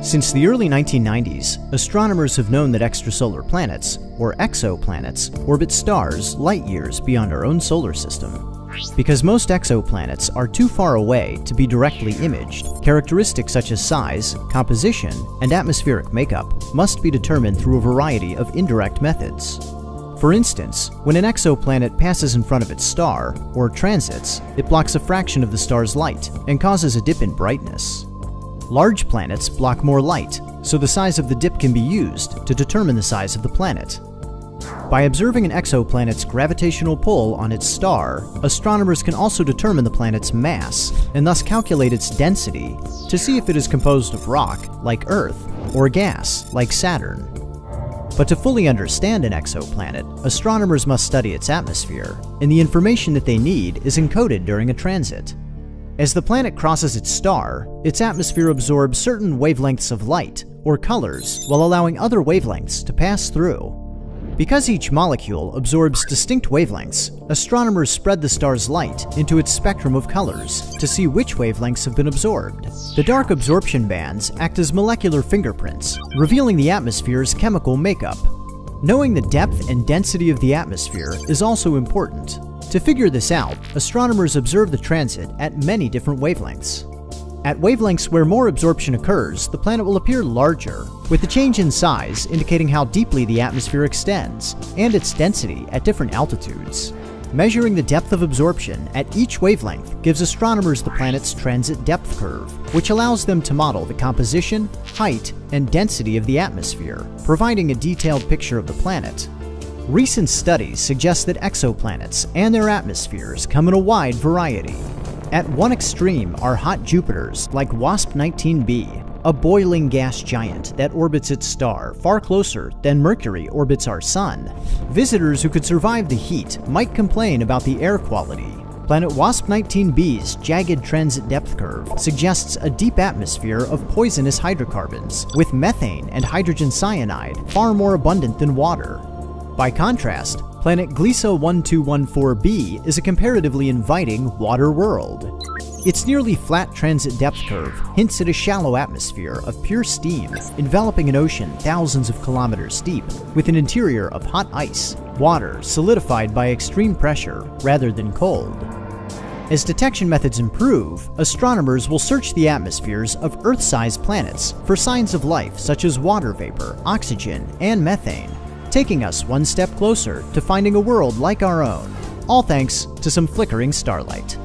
Since the early 1990s, astronomers have known that extrasolar planets, or exoplanets, orbit stars light years beyond our own solar system. Because most exoplanets are too far away to be directly imaged, characteristics such as size, composition, and atmospheric makeup must be determined through a variety of indirect methods. For instance, when an exoplanet passes in front of its star, or transits, it blocks a fraction of the star's light and causes a dip in brightness. Large planets block more light, so the size of the dip can be used to determine the size of the planet. By observing an exoplanet's gravitational pull on its star, astronomers can also determine the planet's mass, and thus calculate its density to see if it is composed of rock, like Earth, or gas, like Saturn. But to fully understand an exoplanet, astronomers must study its atmosphere, and the information that they need is encoded during a transit. As the planet crosses its star, its atmosphere absorbs certain wavelengths of light, or colors, while allowing other wavelengths to pass through. Because each molecule absorbs distinct wavelengths, astronomers spread the star's light into its spectrum of colors to see which wavelengths have been absorbed. The dark absorption bands act as molecular fingerprints, revealing the atmosphere's chemical makeup. Knowing the depth and density of the atmosphere is also important. To figure this out, astronomers observe the transit at many different wavelengths. At wavelengths where more absorption occurs, the planet will appear larger, with the change in size indicating how deeply the atmosphere extends, and its density at different altitudes. Measuring the depth of absorption at each wavelength gives astronomers the planet's transit depth curve, which allows them to model the composition, height, and density of the atmosphere, providing a detailed picture of the planet. Recent studies suggest that exoplanets and their atmospheres come in a wide variety. At one extreme are hot Jupiters like WASP-19b, a boiling gas giant that orbits its star far closer than Mercury orbits our Sun. Visitors who could survive the heat might complain about the air quality. Planet WASP-19b's jagged transit depth curve suggests a deep atmosphere of poisonous hydrocarbons, with methane and hydrogen cyanide far more abundant than water. By contrast, planet Gliese 1214b is a comparatively inviting water world. Its nearly flat transit depth curve hints at a shallow atmosphere of pure steam, enveloping an ocean thousands of kilometers deep, with an interior of hot ice, water solidified by extreme pressure rather than cold. As detection methods improve, astronomers will search the atmospheres of Earth-sized planets for signs of life such as water vapor, oxygen, and methane, taking us one step closer to finding a world like our own, all thanks to some flickering starlight.